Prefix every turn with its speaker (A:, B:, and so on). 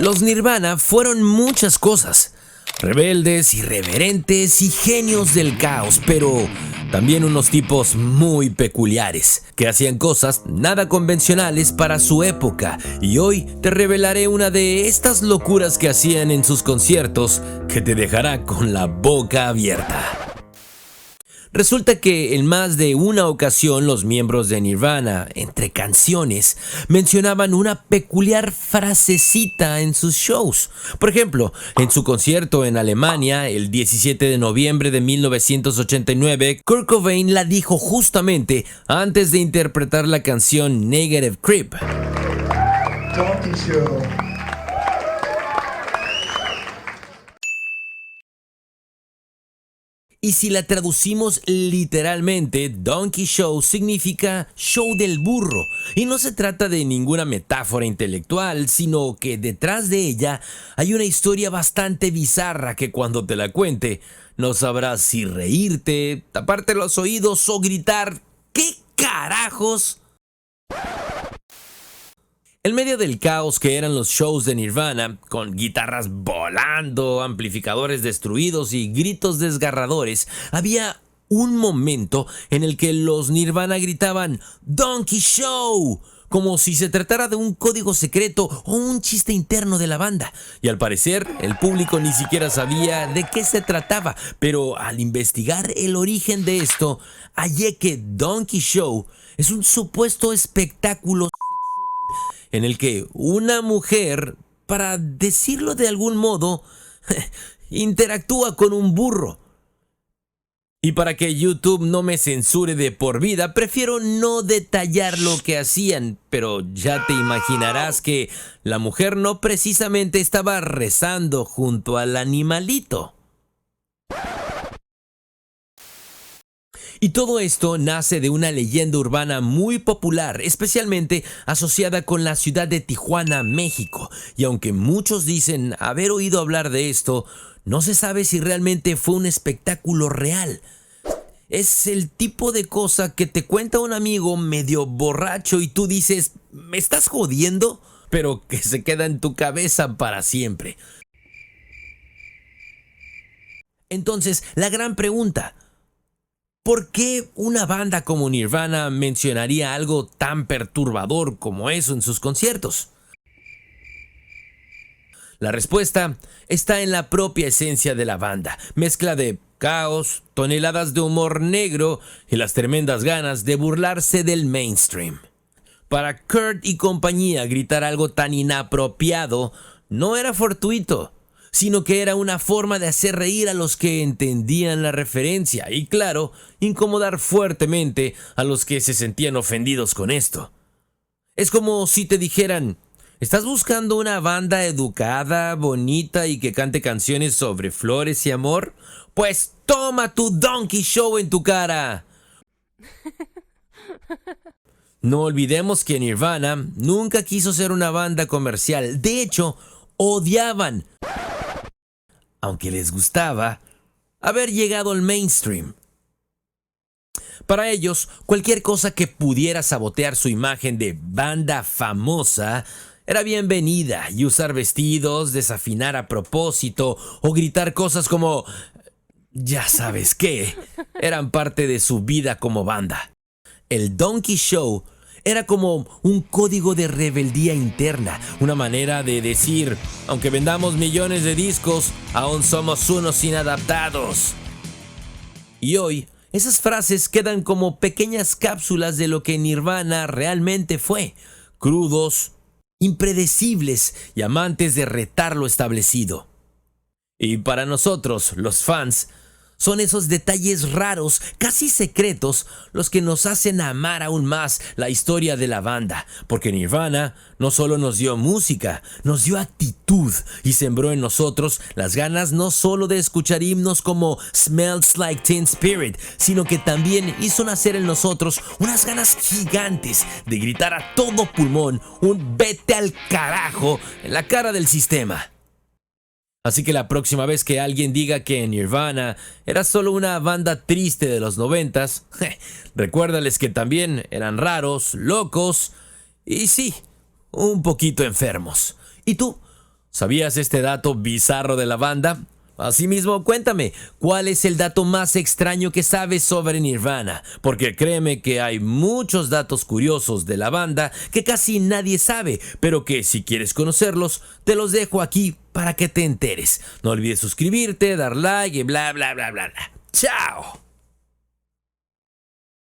A: Los Nirvana fueron muchas cosas. Rebeldes, irreverentes y genios del caos, pero también unos tipos muy peculiares, que hacían cosas nada convencionales para su época. Y hoy te revelaré una de estas locuras que hacían en sus conciertos que te dejará con la boca abierta. Resulta que en más de una ocasión los miembros de Nirvana, entre canciones, mencionaban una peculiar frasecita en sus shows. Por ejemplo, en su concierto en Alemania, el 17 de noviembre de 1989, Kurt Cobain la dijo justamente antes de interpretar la canción Negative Creep.
B: Donkey Show.
A: Y si la traducimos literalmente, Donkey Show significa show del burro. Y no se trata de ninguna metáfora intelectual, sino que detrás de ella hay una historia bastante bizarra que cuando te la cuente, no sabrás si reírte, taparte los oídos o gritar ¿qué carajos? En medio del caos que eran los shows de Nirvana, con guitarras volando, amplificadores destruidos y gritos desgarradores, había un momento en el que los Nirvana gritaban "Donkey Show", como si se tratara de un código secreto o un chiste interno de la banda. Y al parecer, el público ni siquiera sabía de qué se trataba, pero al investigar el origen de esto, hallé que Donkey Show es un supuesto espectáculo en el que una mujer, para decirlo de algún modo, interactúa con un burro. Y para que YouTube no me censure de por vida, prefiero no detallar lo que hacían, pero ya te imaginarás que la mujer no precisamente estaba rezando junto al animalito. Y todo esto nace de una leyenda urbana muy popular, especialmente asociada con la ciudad de Tijuana, México. Y aunque muchos dicen haber oído hablar de esto, no se sabe si realmente fue un espectáculo real. Es el tipo de cosa que te cuenta un amigo medio borracho y tú dices, ¿me estás jodiendo? Pero que se queda en tu cabeza para siempre. Entonces, la gran pregunta: ¿por qué una banda como Nirvana mencionaría algo tan perturbador como eso en sus conciertos? La respuesta está en la propia esencia de la banda, mezcla de caos, toneladas de humor negro y las tremendas ganas de burlarse del mainstream. Para Kurt y compañía, gritar algo tan inapropiado no era fortuito, sino que era una forma de hacer reír a los que entendían la referencia y, claro, incomodar fuertemente a los que se sentían ofendidos con esto. Es como si te dijeran, ¿estás buscando una banda educada, bonita y que cante canciones sobre flores y amor? Pues toma tu Donkey Show en tu cara. No olvidemos que Nirvana nunca quiso ser una banda comercial. De hecho, odiaban, aunque les gustaba, haber llegado al mainstream. Para ellos, cualquier cosa que pudiera sabotear su imagen de banda famosa era bienvenida, y usar vestidos, desafinar a propósito o gritar cosas como "ya sabes qué", eran parte de su vida como banda. El Donkey Show era como un código de rebeldía interna, una manera de decir, aunque vendamos millones de discos, aún somos unos inadaptados. Y hoy, esas frases quedan como pequeñas cápsulas de lo que Nirvana realmente fue: crudos, impredecibles y amantes de retar lo establecido. Y para nosotros, los fans, son esos detalles raros, casi secretos, los que nos hacen amar aún más la historia de la banda, porque Nirvana no solo nos dio música, nos dio actitud y sembró en nosotros las ganas no solo de escuchar himnos como Smells Like Teen Spirit, sino que también hizo nacer en nosotros unas ganas gigantes de gritar a todo pulmón un "vete al carajo" en la cara del sistema. Así que la próxima vez que alguien diga que Nirvana era solo una banda triste de los 90s, recuérdales que también eran raros, locos y sí, un poquito enfermos. ¿Y tú? ¿Sabías este dato bizarro de la banda? Asimismo, cuéntame, ¿cuál es el dato más extraño que sabes sobre Nirvana? Porque créeme que hay muchos datos curiosos de la banda que casi nadie sabe, pero que si quieres conocerlos, te los dejo aquí para que te enteres. No olvides suscribirte, dar like y bla bla bla bla bla. ¡Chao!